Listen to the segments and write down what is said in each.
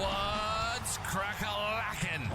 What's crack-a-lackin'?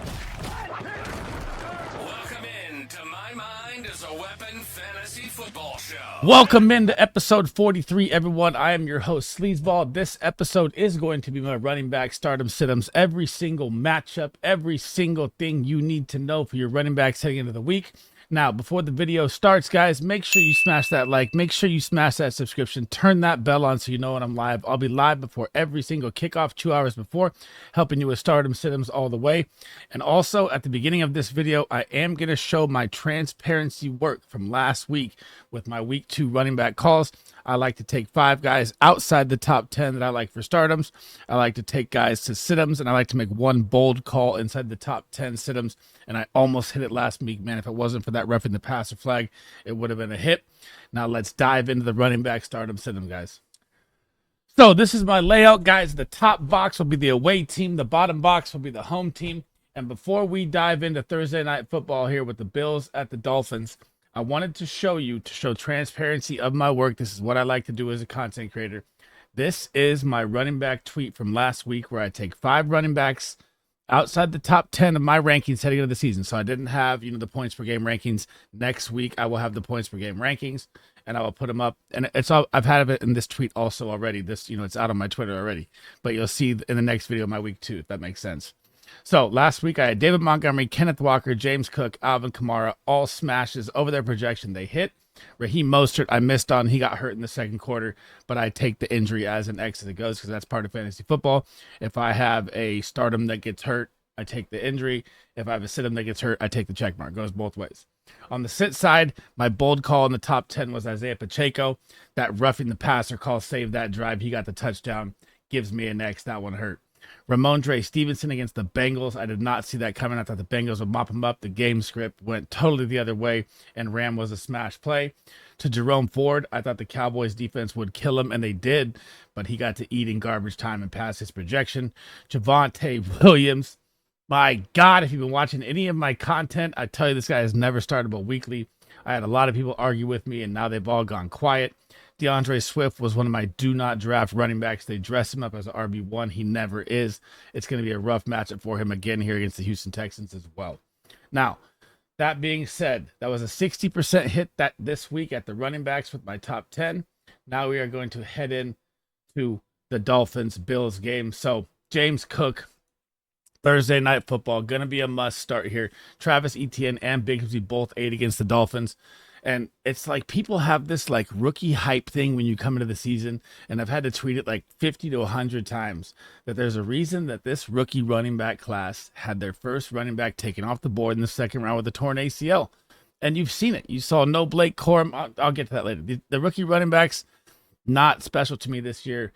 Welcome in to My Mind is a Weapon Fantasy Football Show. Welcome into episode 43, everyone. I am your host, SleezBall. This episode is going to be my running back stardom sit-ems. Every single matchup, every single thing you need to know for your running backs heading into the week. Now, before the video starts, guys, make sure you smash that like, make sure you smash that subscription, turn that bell on so you know when I'm live. I'll be live before every single kickoff, 2 hours before, helping you with stardom sit-ems all the way. And also, at the beginning of this video, I am going to show my transparency work from last week with my week 2 running back calls. I like to take 5 guys outside the top 10 that I like for stardoms. I like to take guys to sit-ems, and I like to make one bold call inside the top 10 sit-ems. And I almost hit it last week, man. If it wasn't for that roughing the passer flag, it would have been a hit. Now let's dive into the running back stardom sit-em, guys. So this is my layout, guys. The top box will be the away team. The bottom box will be the home team. And before we dive into Thursday night football here with the Bills at the Dolphins, I wanted to show you, to show transparency of my work. This is what I like to do as a content creator. This is my running back tweet from last week where I take 5 running backs outside the top 10 of my rankings heading into the season. So I didn't have, the points per game rankings. Next week, I will have the points per game rankings, and I will put them up. And it's all, I've had it in this tweet also already. This, it's out on my Twitter already. But you'll see in the next video my week 2, if that makes sense. So last week, I had David Montgomery, Kenneth Walker, James Cook, Alvin Kamara, all smashes over their projection. They hit. Raheem Mostert, I missed on. He got hurt in the second quarter, but I take the injury as an X as it goes because that's part of fantasy football. If I have a stardom that gets hurt, I take the injury. If I have a sit-em that gets hurt, I take the check mark. It goes both ways. On the sit side, my bold call in the top 10 was Isaiah Pacheco. That roughing the passer call saved that drive. He got the touchdown. Gives me an X. That one hurt. Ramondre Stevenson against the Bengals. I did not see that coming. I thought the Bengals would mop him up. The game script went totally the other way, and Ram was a smash play. To Jerome Ford, I thought the Cowboys defense would kill him, and they did, but he got to eat in garbage time and pass his projection. Javonte Williams. My God, if you've been watching any of my content, I tell you this guy has never started a weekly. I had a lot of people argue with me, and now they've all gone quiet. DeAndre Swift was one of my do not draft running backs. They dress him up as an RB1. He never is. It's going to be a rough matchup for him again here against the Houston Texans as well. Now, that being said, that was a 60% hit that this week at the running backs with my top 10. Now we are going to head in to the Dolphins-Bills game. So James Cook, Thursday night football, going to be a must start here. Travis Etienne and Bigsby both 8 against the Dolphins. And it's like people have this like rookie hype thing when you come into the season. And I've had to tweet it like 50 to 100 times that there's a reason that this rookie running back class had their first running back taken off the board in the second round with a torn ACL. And you've seen it. You saw no Blake Corum. I'll get to that later. The rookie running backs, not special to me this year.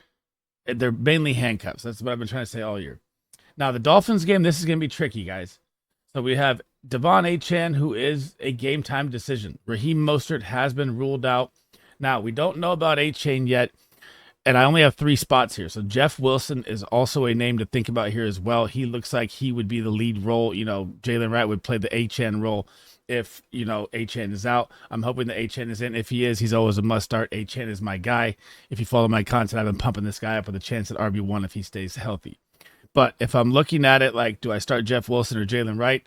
They're mainly handcuffs. That's what I've been trying to say all year. Now, the Dolphins game, this is going to be tricky, guys. So we have Devon Achane, who is a game-time decision. Raheem Mostert has been ruled out. Now, we don't know about Achane yet, and I only have 3 spots here. So Jeff Wilson is also a name to think about here as well. He looks like he would be the lead role. Jalen Wright would play the Achane role if, Achane is out. I'm hoping that Achane is in. If he is, he's always a must-start. Achane is my guy. If you follow my content, I've been pumping this guy up with a chance at RB1 if he stays healthy. But if I'm looking at it like, do I start Jeff Wilson or Jalen Wright?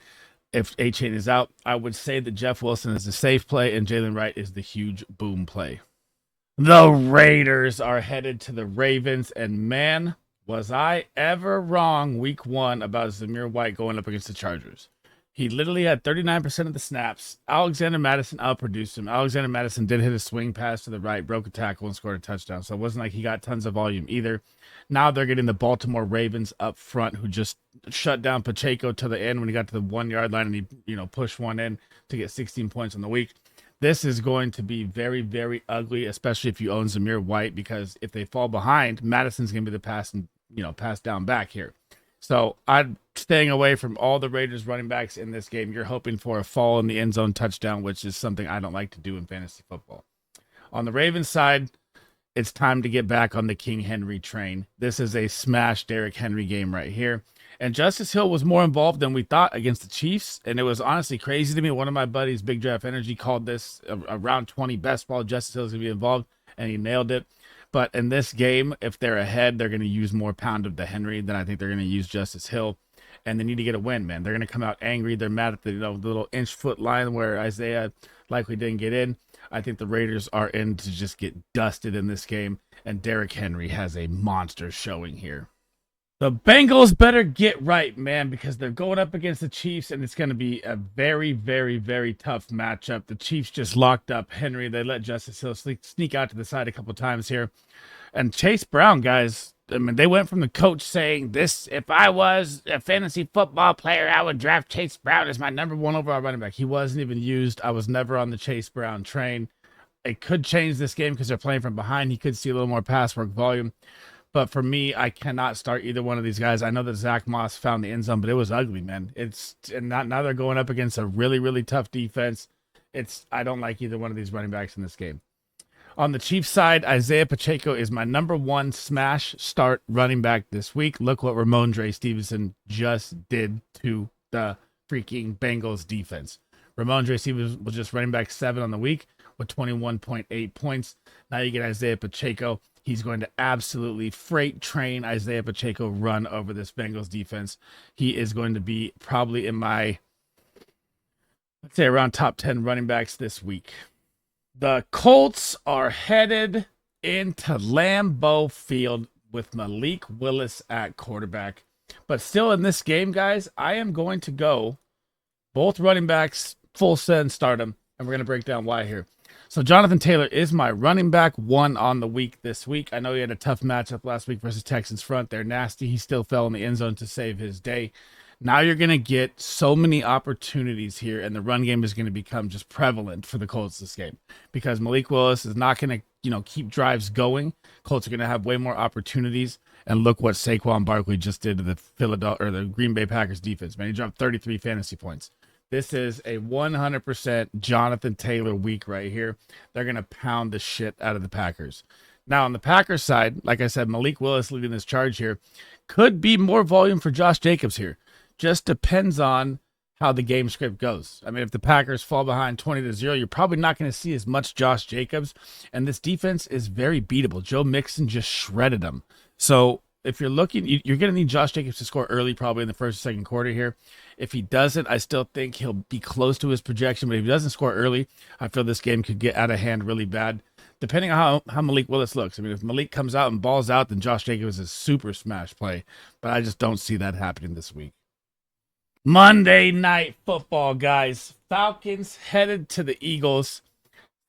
If Achane is out, I would say that Jeff Wilson is the safe play and Jalen Wright is the huge boom play. The Raiders are headed to the Ravens, and man, was I ever wrong week 1 about Zamir White going up against the Chargers. He literally had 39% of the snaps. Alexander Mattison outproduced him. Alexander Mattison did hit a swing pass to the right, broke a tackle, and scored a touchdown. So it wasn't like he got tons of volume either. Now they're getting the Baltimore Ravens up front, who just shut down Pacheco to the end when he got to the 1-yard line, and he, pushed one in to get 16 points on the week. This is going to be very, very ugly, especially if you own Zamir White, because if they fall behind, Madison's going to be the pass down back here. So I'm staying away from all the Raiders running backs in this game. You're hoping for a fall in the end zone touchdown, which is something I don't like to do in fantasy football. On the Ravens side, it's time to get back on the King Henry train. This is a smash Derrick Henry game right here. And Justice Hill was more involved than we thought against the Chiefs. And it was honestly crazy to me. One of my buddies, Big Draft Energy, called this a round 20 best ball. Justice Hill is going to be involved, and he nailed it. But in this game, if they're ahead, they're going to use more pound of the Henry than I think they're going to use Justice Hill. And they need to get a win, man. They're going to come out angry. They're mad at the the little inch-foot line where Isaiah likely didn't get in. I think the Raiders are in to just get dusted in this game. And Derrick Henry has a monster showing here. The Bengals better get right, man, because they're going up against the Chiefs, and it's going to be a very, very, very tough matchup. The Chiefs just locked up Henry. They let Justice Hill sneak out to the side a couple times here. And Chase Brown, guys, I mean, they went from the coach saying, if I was a fantasy football player, I would draft Chase Brown as my number 1 overall running back. He wasn't even used. I was never on the Chase Brown train. It could change this game because they're playing from behind. He could see a little more pass work volume. But for me, I cannot start either one of these guys. I know that Zach Moss found the end zone, but it was ugly, man. Now they're going up against a really, really tough defense. I don't like either one of these running backs in this game. On the Chiefs side, Isaiah Pacheco is my number 1 smash start running back this week. Look what Ramondre Stevenson just did to the freaking Bengals defense. Ramondre Stevenson was just running back 7 on the week with 21.8 points. Now you get Isaiah Pacheco. He's going to absolutely freight train Isaiah Pacheco run over this Bengals defense. He is going to be probably in my, let's say, around top 10 running backs this week. The Colts are headed into Lambeau Field with Malik Willis at quarterback. But still in this game, guys, I am going to go both running backs, full send, start them, and we're going to break down why here. So Jonathan Taylor is my running back 1 on the week this week. I know he had a tough matchup last week versus Texans front. They're nasty. He still fell in the end zone to save his day. Now you're going to get so many opportunities here, and the run game is going to become just prevalent for the Colts this game because Malik Willis is not going to, keep drives going. Colts are going to have way more opportunities. And look what Saquon Barkley just did to the Green Bay Packers defense. Man, he dropped 33 fantasy points. This is a 100% Jonathan Taylor week right here. They're going to pound the shit out of the Packers. Now, on the Packers side, like I said, Malik Willis leading this charge here. Could be more volume for Josh Jacobs here. Just depends on how the game script goes. I mean, if the Packers fall behind 20-0, you're probably not going to see as much Josh Jacobs. And this defense is very beatable. Joe Mixon just shredded them. So if you're looking, you're going to need Josh Jacobs to score early, probably in the first or second quarter here. If he doesn't, I still think he'll be close to his projection. But if he doesn't score early, I feel this game could get out of hand really bad, depending on how Malik Willis looks. I mean, if Malik comes out and balls out, then Josh Jacobs is a super smash play. But I just don't see that happening this week. Monday Night Football, guys. Falcons headed to the Eagles.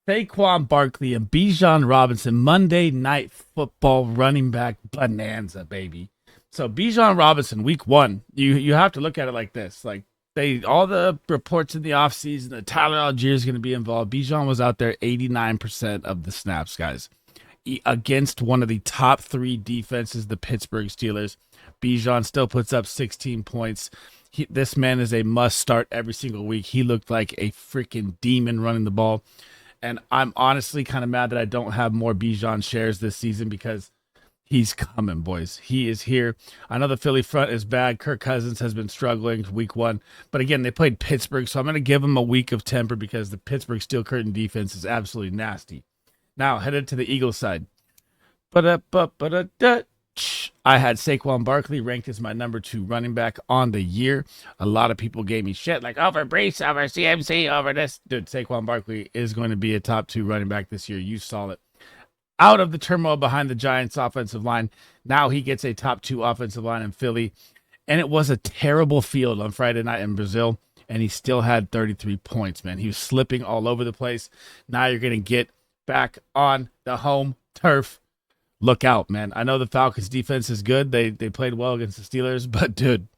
Saquon Barkley and Bijan Robinson, Monday Night Football running back bonanza, baby. So Bijan Robinson, week 1, you have to look at it like this. Like all the reports in the offseason that Tyler Algier is going to be involved. Bijan was out there 89% of the snaps, guys. Against one of the top 3 defenses, the Pittsburgh Steelers. Bijan still puts up 16 points. This man is a must start every single week. He looked like a freaking demon running the ball. And I'm honestly kind of mad that I don't have more Bijan shares this season because he's coming, boys. He is here. I know the Philly front is bad. Kirk Cousins has been struggling week 1. But again, they played Pittsburgh, so I'm going to give them a week of temper because the Pittsburgh Steel Curtain defense is absolutely nasty. Now, headed to the Eagles side. I had Saquon Barkley ranked as my number 2 running back on the year. A lot of people gave me shit like over Brees, over CMC, over this. Dude, Saquon Barkley is going to be a top 2 running back this year. You saw it. Out of the turmoil behind the Giants offensive line, now he gets a top 2 offensive line in Philly. And it was a terrible field on Friday night in Brazil, and he still had 33 points, man. He was slipping all over the place. Now you're going to get back on the home turf. Look out, man. I know the Falcons defense is good. They played well against the Steelers, but dude,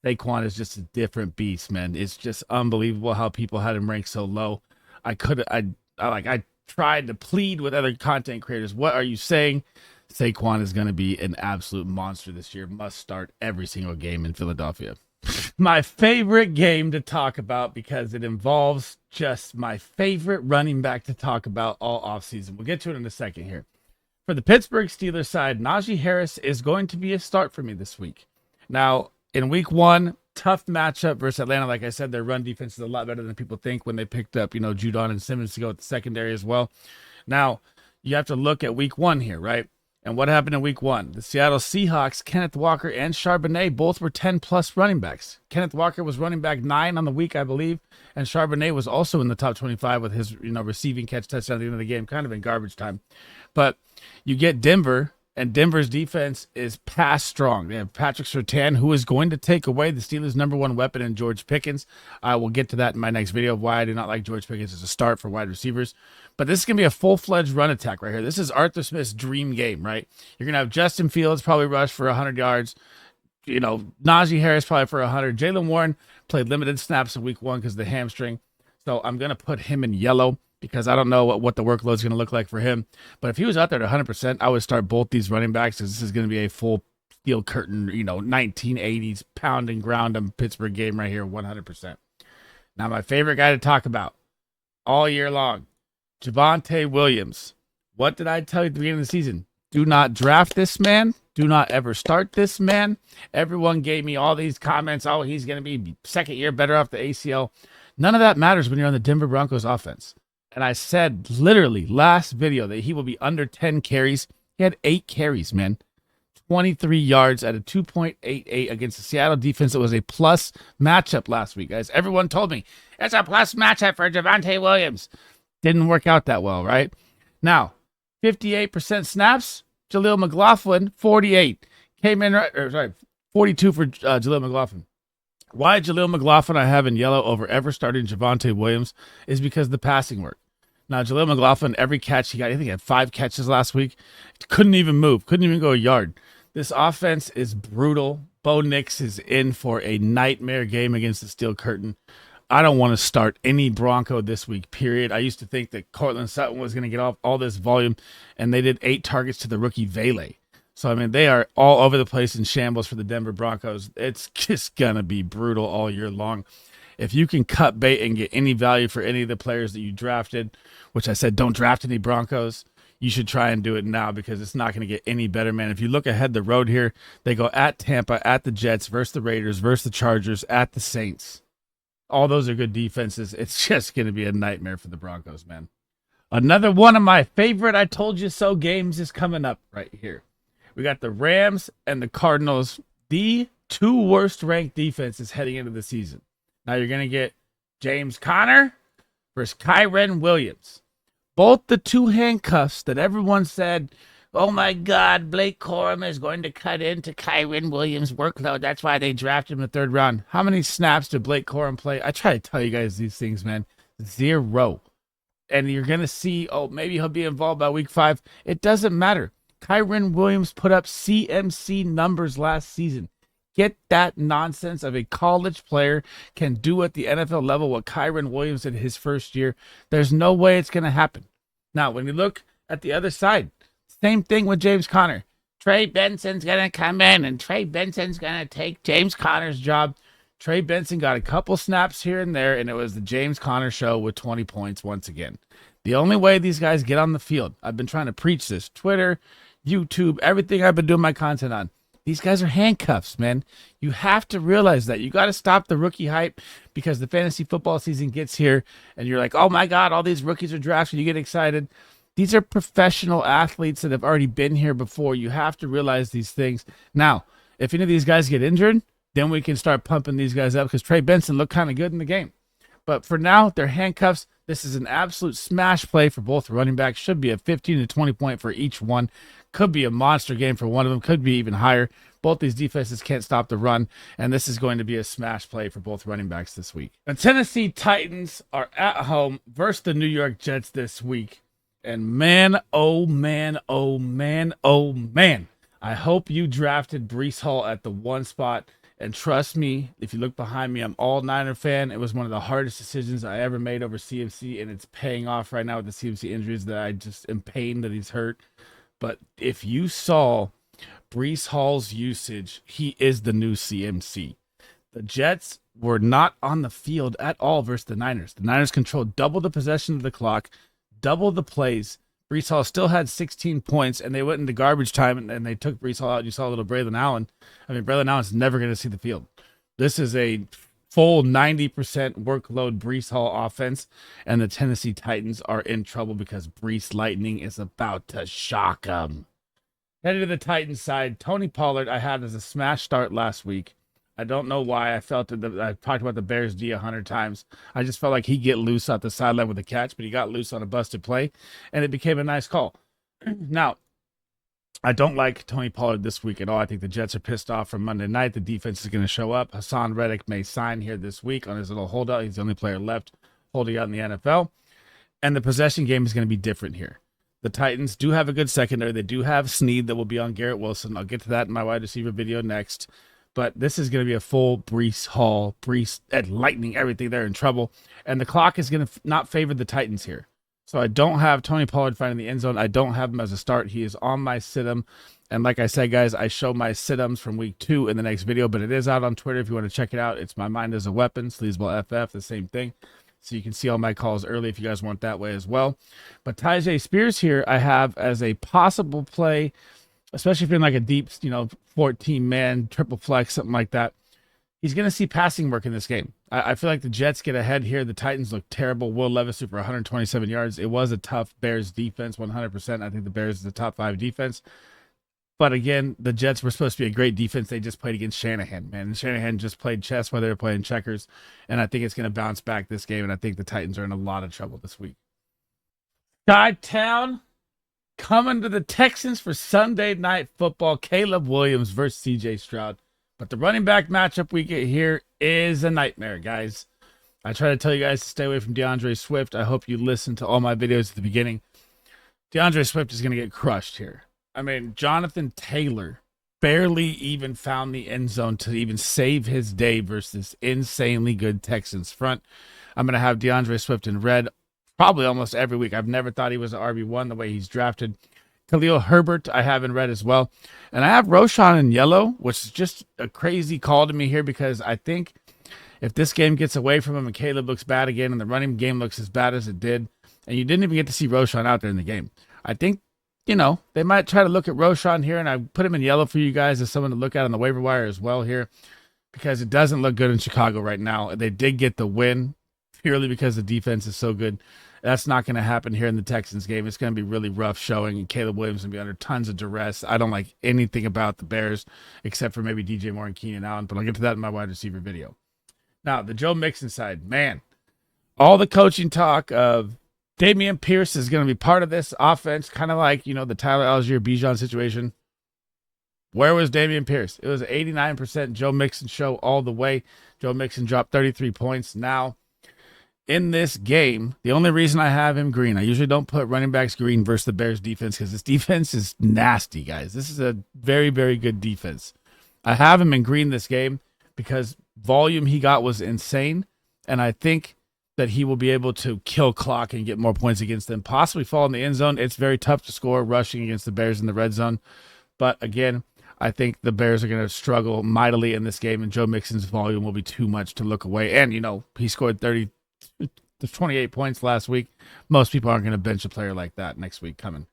Saquon is just a different beast, man. It's just unbelievable how people had him ranked so low. I tried to plead with other content creators. What are you saying? Saquon is going to be an absolute monster this year. Must start every single game in Philadelphia. My favorite game to talk about because it involves just my favorite running back to talk about all offseason. We'll get to it in a second here. For the Pittsburgh Steelers side, Najee Harris is going to be a start for me this week. Now, in week 1, tough matchup versus Atlanta. Like I said, their run defense is a lot better than people think when they picked up, Judon and Simmons to go with the secondary as well. Now, you have to look at week 1 here, right? And what happened in week 1? The Seattle Seahawks, Kenneth Walker and Charbonnet both were 10-plus running backs. Kenneth Walker was running back 9 on the week, I believe, and Charbonnet was also in the top 25 with his receiving catch touchdown at the end of the game, kind of in garbage time. But you get Denver, and Denver's defense is pass strong. They have Patrick Surtain, who is going to take away the Steelers' number 1 weapon in George Pickens. I will get to that in my next video of why I do not like George Pickens as a start for wide receivers. But this is going to be a full-fledged run attack right here. This is Arthur Smith's dream game, right? You're going to have Justin Fields probably rush for 100 yards. Najee Harris probably for 100. Jaylen Warren played limited snaps in week 1 because of the hamstring. So I'm going to put him in yellow because I don't know what the workload is going to look like for him. But if he was out there at 100%, I would start both these running backs because this is going to be a full steel curtain, 1980s pound and ground in Pittsburgh game right here, 100%. Now, my favorite guy to talk about all year long, Javonte Williams. What did I tell you at the beginning of the season? Do not draft this man. Do not ever start this man. Everyone gave me all these comments. Oh, he's going to be second year better off the ACL. None of that matters when you're on the Denver Broncos offense. And I said literally last video that he will be under 10 carries. He had 8 carries, man. 23 yards at a 2.88 against the Seattle defense. It was a plus matchup last week, guys. Everyone told me it's a plus matchup for Javonte Williams. Didn't work out that well, right? Now, 58% snaps, Jaleel McLaughlin, 48. 42 for Jaleel McLaughlin. Why Jaleel McLaughlin I have in yellow over ever starting Javonte Williams is because of the passing work. Now, Jaleel McLaughlin, every catch he got, I think he had 5 catches last week. Couldn't even move. Couldn't even go a yard. This offense is brutal. Bo Nix is in for a nightmare game against the Steel Curtain. I don't want to start any Bronco this week, period. I used to think that Cortland Sutton was going to get off all this volume, and they did 8 targets to the rookie Vele. So, I mean, they are all over the place in shambles for the Denver Broncos. It's just going to be brutal all year long. If you can cut bait and get any value for any of the players that you drafted, which I said don't draft any Broncos, you should try and do it now because it's not going to get any better, man. If you look ahead the road here, they go at Tampa, at the Jets, versus the Raiders, versus the Chargers, at the Saints. All those are good defenses. It's just going to be a nightmare for the Broncos, man. Another one of my favorite I told you so games is coming up right here. We got the Rams and the Cardinals, the 2 worst ranked defenses heading into the season. Now you're going to get James Conner versus Kyren Williams. Both the 2 handcuffs that everyone said, oh my God, Blake Corum is going to cut into Kyren Williams' workload. That's why they drafted him in the 3rd round. How many snaps did Blake Corum play? I try to tell you guys these things, man. 0. And you're going to see, oh, maybe he'll be involved by week 5. It doesn't matter. Kyren Williams put up CMC numbers last season. Get that nonsense of a college player can do at the NFL level what Kyren Williams did his first year. There's no way it's going to happen. Now, when you look at the other side, same thing with James Conner. Trey Benson's going to come in, and Trey Benson's going to take James Conner's job. Trey Benson got a couple snaps here and there, and it was the James Conner show with 20 points once again. The only way these guys get on the field, I've been trying to preach this, Twitter, YouTube, everything I've been doing my content on. These guys are handcuffs, man. You have to realize that. You got to stop the rookie hype because the fantasy football season gets here, and you're like, oh my God, all these rookies are drafted. You get excited. These are professional athletes that have already been here before. You have to realize these things. Now, if any of these guys get injured, then we can start pumping these guys up because Trey Benson looked kind of good in the game. But for now, they're handcuffs. This is an absolute smash play for both running backs. Should be a 15 to 20 point for each one. Could be a monster game for one of them. Could be even higher. Both these defenses can't stop the run, and this is going to be a smash play for both running backs this week. The Tennessee Titans are at home versus the New York Jets this week. And man, oh man, oh man, oh man. I hope you drafted Breece Hall at the 1 spot. And trust me, if you look behind me, I'm all Niner fan. It was one of the hardest decisions I ever made over CMC, and it's paying off right now with the CMC injuries that I just am pained that he's hurt. But if you saw Breece Hall's usage, he is the new CMC. The Jets were not on the field at all versus the Niners. The Niners controlled double the possession of the clock, double the plays. Breece Hall still had 16 points, and they went into garbage time, and they took Breece Hall out. You saw a little Braylon Allen. I mean, Braylon Allen's never going to see the field. This is a full 90% workload Brees Hall offense, and the Tennessee Titans are in trouble because Brees Lightning is about to shock them. Headed to the Titans side, Tony Pollard I had as a smash start last week. I don't know why. I felt that I talked about the Bears D 100 times. I just felt like he'd get loose off the sideline with a catch, but he got loose on a busted play, and it became a nice call. Now, I don't like Tony Pollard this week at all. I think the Jets are pissed off from Monday night. The defense is going to show up. Hassan Reddick may sign here this week on his little holdout. He's the only player left holding out in the NFL. And the possession game is going to be different here. The Titans do have a good secondary. They do have Snead that will be on Garrett Wilson. I'll get to that in my wide receiver video next. But this is going to be a full Brees Hall, Brees and Lightning, everything. They're in trouble. And the clock is going to not favor the Titans here. So I don't have Tony Pollard finding the end zone. I don't have him as a start. He is on my sit-em. And like I said, guys, I show my sit-ems from week 2 in the next video. But it is out on Twitter if you want to check it out. It's My Mind as a Weapon, SleezBall FF, the same thing. So you can see all my calls early if you guys want that way as well. But Tyjae Spears here I have as a possible play, especially if you're in like a deep, 14-man, triple flex, something like that. He's going to see passing work in this game. I feel like the Jets get ahead here. The Titans look terrible. Will Levis threw for 127 yards. It was a tough Bears defense, 100%. I think the Bears is the top 5 defense. But again, the Jets were supposed to be a great defense. They just played against Shanahan, man. And Shanahan just played chess while they were playing checkers. And I think it's going to bounce back this game. And I think the Titans are in a lot of trouble this week. Chi-Town coming to the Texans for Sunday Night Football. Caleb Williams versus CJ Stroud. But the running back matchup we get here is a nightmare, guys. I try to tell you guys to stay away from DeAndre Swift. I hope you listen to all my videos at the beginning. DeAndre Swift is going to get crushed here. I mean, Jonathan Taylor barely even found the end zone to even save his day versus this insanely good Texans front. I'm going to have DeAndre Swift in red probably almost every week. I've never thought he was an RB1 the way he's drafted. Khalil Herbert I have in red as well. And I have Roshan in yellow, which is just a crazy call to me here because I think if this game gets away from him and Caleb looks bad again and the running game looks as bad as it did, and you didn't even get to see Roshan out there in the game, I think, they might try to look at Roshan here, and I put him in yellow for you guys as someone to look at on the waiver wire as well here because it doesn't look good in Chicago right now. They did get the win purely because the defense is so good. That's not going to happen here in the Texans game. It's going to be really rough showing, and Caleb Williams going to be under tons of duress. I don't like anything about the Bears except for maybe DJ Moore and Keenan Allen, but I'll get to that in my wide receiver video. Now, the Joe Mixon side, man, all the coaching talk of Dameon Pierce is going to be part of this offense, kind of like, the Tyler Algier Bijan situation. Where was Dameon Pierce? It was 89% Joe Mixon show all the way. Joe Mixon dropped 33 points. Now, in this game, the only reason I have him green, I usually don't put running backs green versus the Bears defense because this defense is nasty, guys. This is a very, very good defense. I have him in green this game because volume he got was insane, and I think that he will be able to kill clock and get more points against them, possibly fall in the end zone. It's very tough to score rushing against the Bears in the red zone. But again, I think the Bears are going to struggle mightily in this game, and Joe Mixon's volume will be too much to look away. And, he scored 28 points last week. Most people aren't going to bench a player like that next week coming.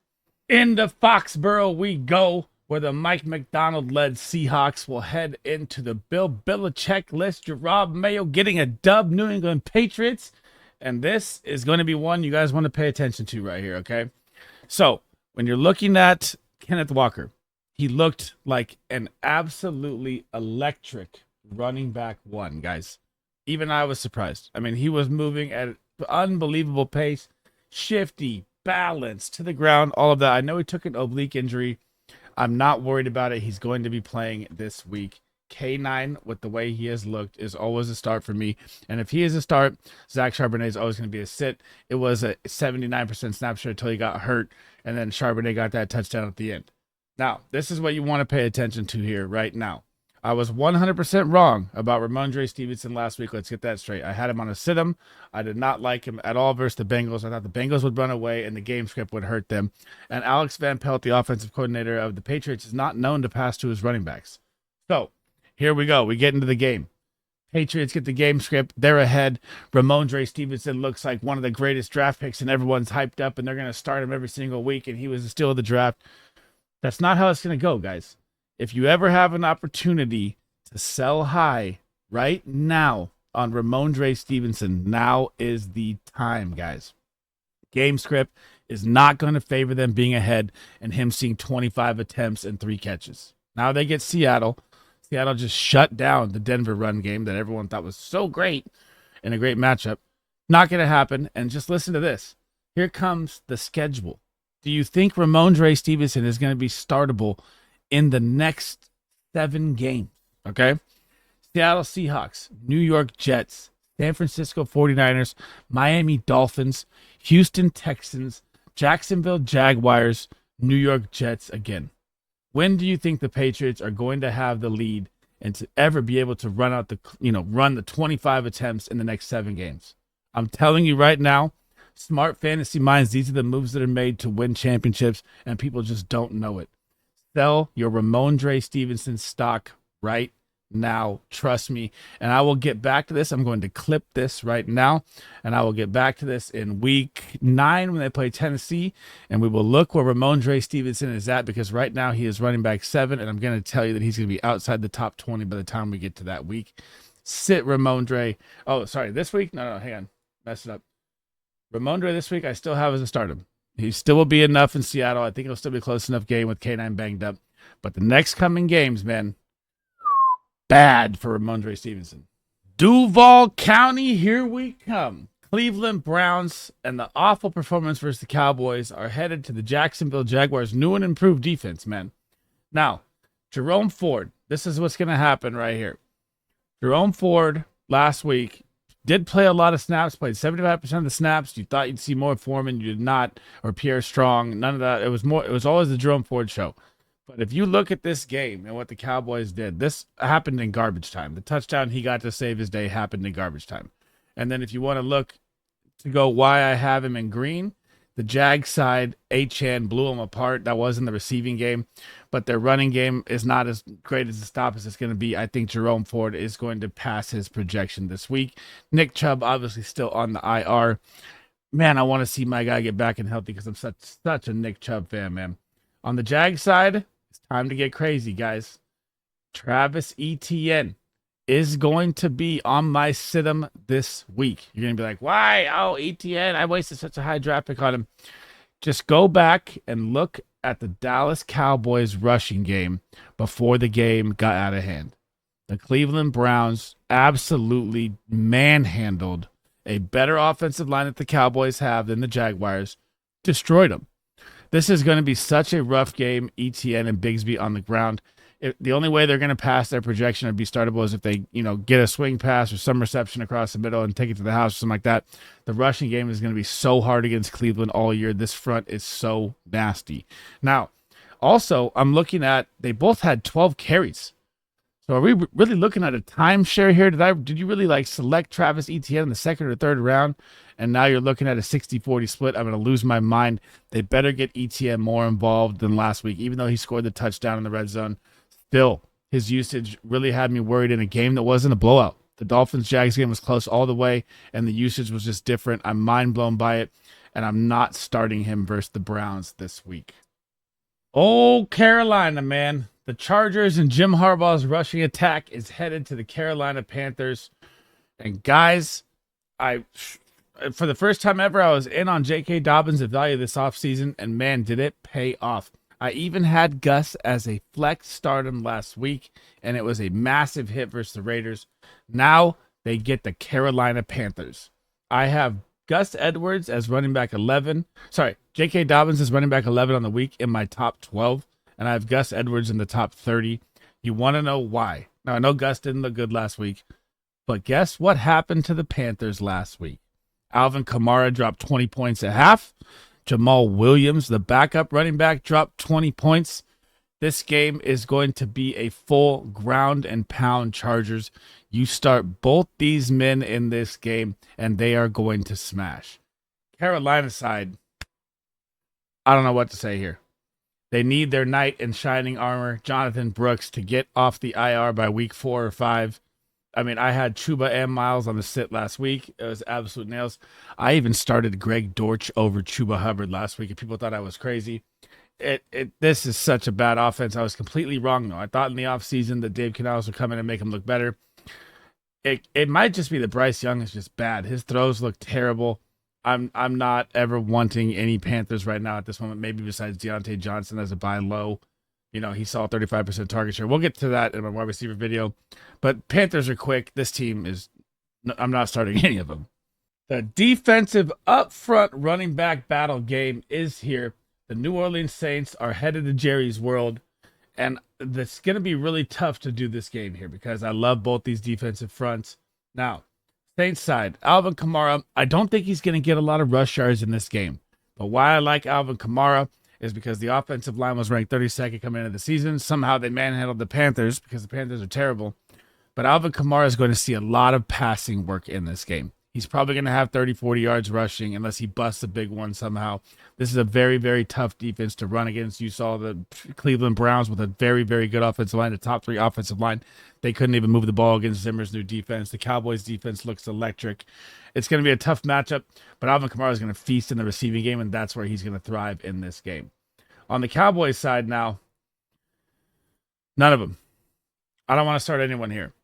Into Foxborough we go, where the Mike McDonald-led Seahawks will head into the Bill Belichick-less Rob Mayo getting a dub, New England Patriots. And this is going to be one you guys want to pay attention to right here, okay? So, when you're looking at Kenneth Walker, he looked like an absolutely electric running back one, guys. Even I was surprised. I mean, he was moving at an unbelievable pace, shifty, balanced, to the ground, all of that. I know he took an oblique injury. I'm not worried about it. He's going to be playing this week. K9, with the way he has looked, is always a start for me. And if he is a start, Zach Charbonnet is always going to be a sit. It was a 79% snap share until he got hurt, and then Charbonnet got that touchdown at the end. Now, this is what you want to pay attention to here right now. I was 100% wrong about Ramondre Stevenson last week. Let's get that straight. I had him on a sit-em. I did not like him at all versus the Bengals. I thought the Bengals would run away and the game script would hurt them. And Alex Van Pelt, the offensive coordinator of the Patriots, is not known to pass to his running backs. So, here we go. We get into the game. Patriots get the game script. They're ahead. Ramondre Stevenson looks like one of the greatest draft picks, and everyone's hyped up, and they're going to start him every single week, and he was the steal of the draft. That's not how it's going to go, guys. If you ever have an opportunity to sell high right now on Ramondre Stevenson. Now is the time, guys. Game script is not going to favor them being ahead and him seeing 25 attempts and 3 catches. Now they get Seattle. Seattle just shut down the Denver run game that everyone thought was so great and a great matchup. Not going to happen. And just listen to this. Here comes the schedule. Do you think Ramondre Stevenson is going to be startable in the next 7 games? Okay. Seattle Seahawks, New York Jets, San Francisco 49ers, Miami Dolphins, Houston Texans, Jacksonville Jaguars, New York Jets again. When do you think the Patriots are going to have the lead and to ever be able to run the 25 attempts in the next 7 games? I'm telling you right now, smart fantasy minds, these are the moves that are made to win championships, and people just don't know it. Sell your Ramondre Stevenson stock right now. Trust me. And I will get back to this. I'm going to clip this right now, and I will get back to this in week 9 when they play Tennessee, and we will look where Ramondre Stevenson is at, because right now he is running back 7, and I'm going to tell you that he's going to be outside the top 20 by the time we get to that week. Sit Ramondre. Oh, sorry. This week? No, hang on. Messed it up. Ramondre this week I still have as a starter. He still will be enough in Seattle. I think it'll still be a close enough game with K9 banged up. But the next coming games, man, bad for Ramondre Stevenson. Duval County, here we come. Cleveland Browns and the awful performance versus the Cowboys are headed to the Jacksonville Jaguars' new and improved defense, man. Now, Jerome Ford, this is what's going to happen right here. Jerome Ford last week did play a lot of snaps, played 75% of the snaps. You thought you'd see more Foreman, you did not, or Pierre Strong, none of that. It was always the Jerome Ford show. But if you look at this game and what the Cowboys did, this happened in garbage time. The touchdown he got to save his day happened in garbage time. And then if you want to look to go why I have him in green, the Jag side, Achane blew him apart. That was in the receiving game. But their running game is not as great as the stop as it's going to be. I think Jerome Ford is going to pass his projection this week. Nick Chubb obviously still on the IR. Man, I want to see my guy get back and healthy because I'm such a Nick Chubb fan, man. On the Jag side, it's time to get crazy, guys. Travis Etienne is going to be on my sit-em this week. You're going to be like, why? Oh, Etienne, I wasted such a high draft pick on him. Just go back and look at the Dallas Cowboys rushing game before the game got out of hand. The Cleveland Browns absolutely manhandled a better offensive line that the Cowboys have than the Jaguars, destroyed them. This is going to be such a rough game, Etienne and Bigsby on the ground. The only way they're going to pass their projection or be startable is if they, get a swing pass or some reception across the middle and take it to the house or something like that. The rushing game is going to be so hard against Cleveland all year. This front is so nasty. Now, also, I'm looking at, they both had 12 carries. So are we really looking at a timeshare here? Did you really select Travis Etienne in the 2nd or 3rd round? And now you're looking at a 60-40 split. I'm going to lose my mind. They better get Etienne more involved than last week, even though he scored the touchdown in the red zone. Still, his usage really had me worried in a game that wasn't a blowout. The Dolphins-Jags game was close all the way, and the usage was just different. I'm mind blown by it, and I'm not starting him versus the Browns this week. Oh, Carolina, man. The Chargers and Jim Harbaugh's rushing attack is headed to the Carolina Panthers. And guys, for the first time ever, I was in on J.K. Dobbins' value this offseason, and man, did it pay off. I even had Gus as a flex stardom last week, and it was a massive hit versus the Raiders. Now they get the Carolina Panthers. I have Gus Edwards as running back 11. Sorry, J.K. Dobbins is running back 11 on the week in my top 12, and I have Gus Edwards in the top 30. You want to know why? Now, I know Gus didn't look good last week, but guess what happened to the Panthers last week? Alvin Kamara dropped 20 points at half. Jamal Williams, the backup running back, dropped 20 points. This game is going to be a full ground and pound Chargers. You start both these men in this game, and they are going to smash. Carolina side, I don't know what to say here. They need their knight in shining armor, Jonathan Brooks, to get off the IR by week 4 or 5. I mean, I had Chuba and Miles on the sit last week. It was absolute nails. I even started Greg Dortch over Chuba Hubbard last week, and people thought I was crazy. This is such a bad offense. I was completely wrong, though. I thought in the offseason that Dave Canales would come in and make him look better. it might just be that Bryce Young is just bad. His throws look terrible. I'm not ever wanting any Panthers right now at this moment, maybe besides Deontay Johnson as a buy low. He saw 35% target share. We'll get to that in my wide receiver video. But Panthers are quick. This team is I'm not starting any of them. The defensive upfront running back battle game is here. The New Orleans Saints are headed to Jerry's World. And it's going to be really tough to do this game here because I love both these defensive fronts. Now, Saints side, Alvin Kamara, I don't think he's going to get a lot of rush yards in this game. But why I like Alvin Kamara is because the offensive line was ranked 32nd coming into the season. Somehow they manhandled the Panthers because the Panthers are terrible. But Alvin Kamara is going to see a lot of passing work in this game. He's probably going to have 30, 40 yards rushing unless he busts a big one somehow. This is a very, very tough defense to run against. You saw the Cleveland Browns with a very, very good offensive line, the top 3 offensive line. They couldn't even move the ball against Zimmer's new defense. The Cowboys defense looks electric. It's going to be a tough matchup, but Alvin Kamara is going to feast in the receiving game, and that's where he's going to thrive in this game. On the Cowboys side now, none of them. I don't want to start anyone here.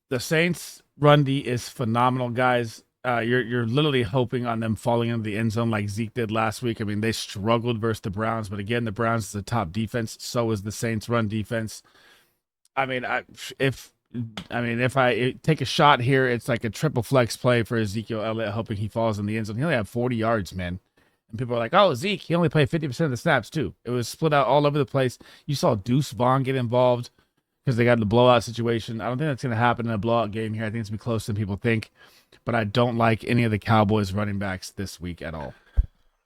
The Saints' run D is phenomenal, guys. You're literally hoping on them falling into the end zone like Zeke did last week. I mean, they struggled versus the Browns, but again, the Browns is the top defense. So is the Saints' run defense. If I take a shot here, it's like a triple flex play for Ezekiel Elliott, hoping he falls in the end zone. He only had 40 yards, man. And people are like, oh, Zeke, he only played 50% of the snaps too. It was split out all over the place. You saw Deuce Vaughn get involved because they got the blowout situation. I don't think that's going to happen in a blowout game here. I think it's going to be closer than people think. But I don't like any of the Cowboys running backs this week at all.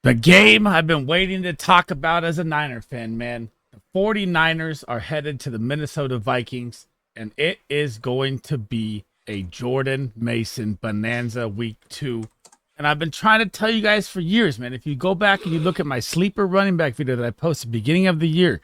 The game I've been waiting to talk about as a Niner fan, man. The 49ers are headed to the Minnesota Vikings, and it is going to be a Jordan Mason bonanza week 2. And I've been trying to tell you guys for years, man. If you go back and you look at my sleeper running back video that I posted beginning of the year,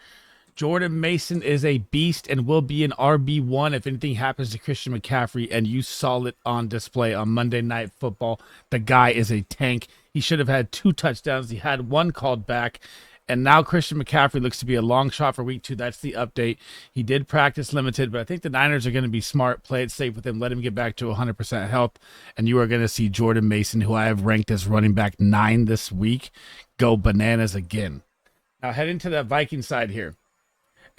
Jordan Mason is a beast and will be an RB1 if anything happens to Christian McCaffrey, and you saw it on display on Monday Night Football. The guy is a tank. He should have had 2 touchdowns. He had 1 called back, and now Christian McCaffrey looks to be a long shot for week 2. That's the update. He did practice limited, but I think the Niners are going to be smart, play it safe with him, let him get back to 100% health, and you are going to see Jordan Mason, who I have ranked as running back 9 this week, go bananas again. Now heading to the Viking side here.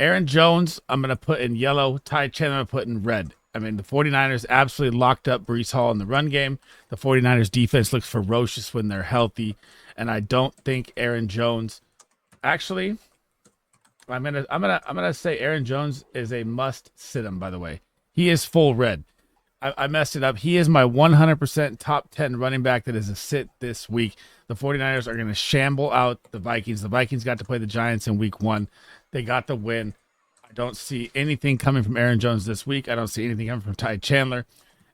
Aaron Jones, I'm going to put in yellow. Ty Chandler, I'm going to put in red. I mean, the 49ers absolutely locked up Breece Hall in the run game. The 49ers defense looks ferocious when they're healthy. And I don't think Aaron Jones, actually, I'm gonna say Aaron Jones is a must sit him, by the way. He is full red. I messed it up. He is my 100% top 10 running back that is a sit this week. The 49ers are going to shamble out the Vikings. The Vikings got to play the Giants in week 1. They got the win. I don't see anything coming from Aaron Jones this week. I don't see anything coming from Ty Chandler.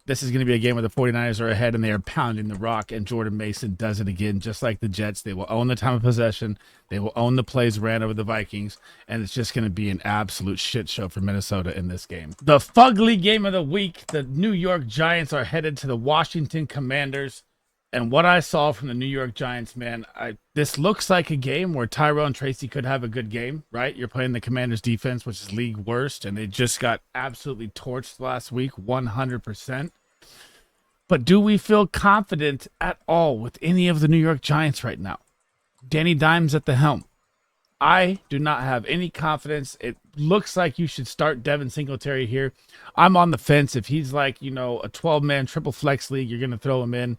This is going to be a game where the 49ers are ahead and they are pounding the rock, and Jordan Mason does it again, just like the Jets. They will own the time of possession. They will own the plays ran over the Vikings, and it's just going to be an absolute shit show for Minnesota in this game. The fugly game of the week, the New York Giants are headed to the Washington Commanders. And what I saw from the New York Giants, man, this looks like a game where Tyrone Tracy could have a good game, right? You're playing the Commanders defense, which is league worst, and they just got absolutely torched last week, 100%. But do we feel confident at all with any of the New York Giants right now? Danny Dimes at the helm. I do not have any confidence. It looks like you should start Devin Singletary here. I'm on the fence. If he's like, a 12-man triple flex league, you're going to throw him in.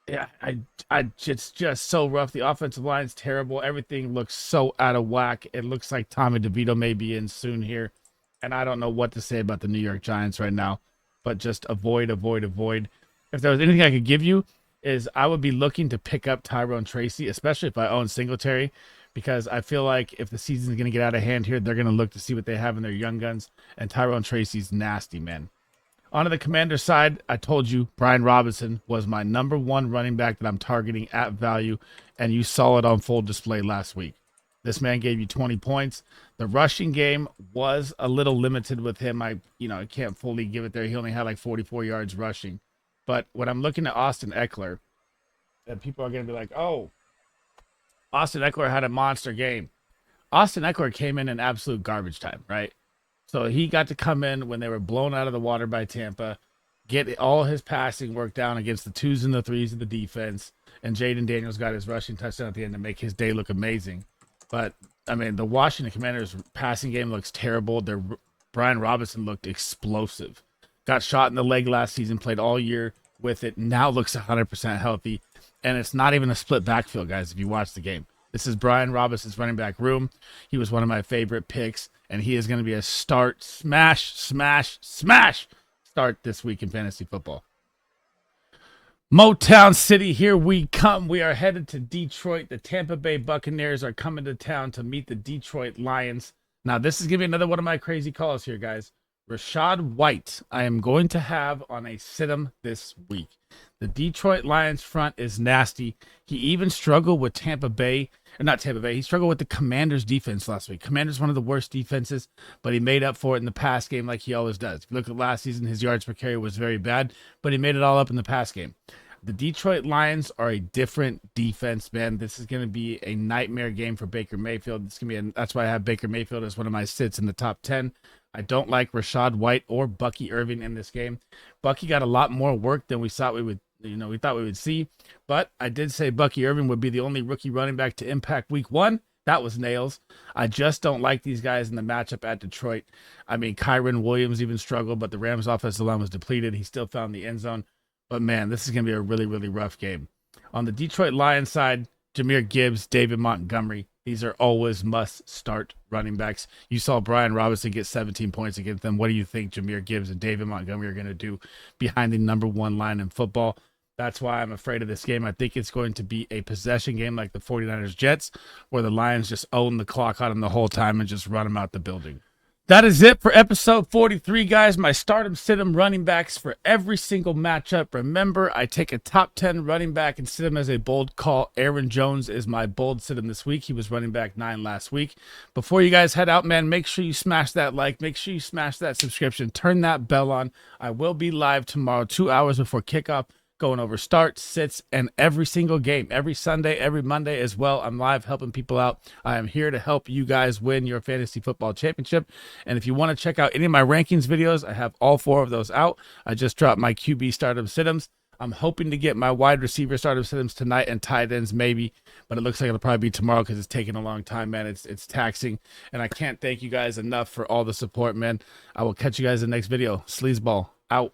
Yeah, it's just so rough. The offensive line is terrible. Everything looks so out of whack. It looks like Tommy DeVito may be in soon here. And I don't know what to say about the New York Giants right now, but just avoid. If there was anything I could give you, is I would be looking to pick up Tyrone Tracy, especially if I own Singletary, because I feel like if the season's going to get out of hand here, they're going to look to see what they have in their young guns, and Tyrone Tracy's nasty, man. On the Commander side, I told you Brian Robinson was my number 1 running back that I'm targeting at value, and you saw it on full display last week. This man gave you 20 points. The rushing game was a little limited with him. I can't fully give it there. He only had like 44 yards rushing. But when I'm looking at Austin Eckler, and people are going to be like, oh, Austin Eckler had a monster game. Austin Eckler came in absolute garbage time, right? So he got to come in when they were blown out of the water by Tampa, get all his passing work down against the 2s and the 3s of the defense. And Jaden Daniels got his rushing touchdown at the end to make his day look amazing. But, I mean, the Washington Commanders passing game looks terrible. Brian Robinson looked explosive. Got shot in the leg last season, played all year with it. Now looks 100% healthy. And it's not even a split backfield, guys, if you watch the game. This is Brian Robinson's running back room. He was one of my favorite picks, and he is going to be a start, smash start this week in fantasy football. Motown City, here we come. We are headed to Detroit. The Tampa Bay Buccaneers are coming to town to meet the Detroit Lions. Now, this is going to be another one of my crazy calls here, guys. Rachaad White, I am going to have on a sit-em this week. The Detroit Lions front is nasty. He even struggled with he struggled with the Commanders defense last week. Commanders one of the worst defenses, but he made up for it in the pass game like he always does. If you look at last season, his yards per carry was very bad, but he made it all up in the pass game. The Detroit Lions are a different defense, man. This is going to be a nightmare game for Baker Mayfield. That's why I have Baker Mayfield as one of my sits in the top 10. I don't like Rachaad White or Bucky Irving in this game. Bucky got a lot more work than we thought we would see, but I did say Bucky Irving would be the only rookie running back to impact week 1. That was nails. I just don't like these guys in the matchup at Detroit. I mean, Kyron Williams even struggled, but the Rams offensive line was depleted. He still found the end zone. But man, this is going to be a really, really rough game. On the Detroit Lions side, Jahmyr Gibbs, David Montgomery. These are always must-start running backs. You saw Brian Robinson get 17 points against them. What do you think Jahmyr Gibbs and David Montgomery are going to do behind the number 1 line in football? That's why I'm afraid of this game. I think it's going to be a possession game like the 49ers-Jets, where the Lions just own the clock on them the whole time and just run them out the building. That is it for episode 43, guys. My start-em, sit-em running backs for every single matchup. Remember, I take a top 10 running back and sit him as a bold call. Aaron Jones is my bold sit-em this week. He was running back 9 last week. Before you guys head out, man, make sure you smash that like. Make sure you smash that subscription. Turn that bell on. I will be live tomorrow, 2 hours before kickoff, going over starts, sits, and every single game. Every Sunday, every Monday as well. I'm live helping people out. I am here to help you guys win your fantasy football championship. And if you want to check out any of my rankings videos, I have all 4 of those out. I just dropped my QB stardom sit-ems. I'm hoping to get my wide receiver stardom sit-ems tonight and tight ends maybe, but it looks like it'll probably be tomorrow because it's taking a long time, man. It's taxing, and I can't thank you guys enough for all the support, man. I will catch you guys in the next video. SleezBall out.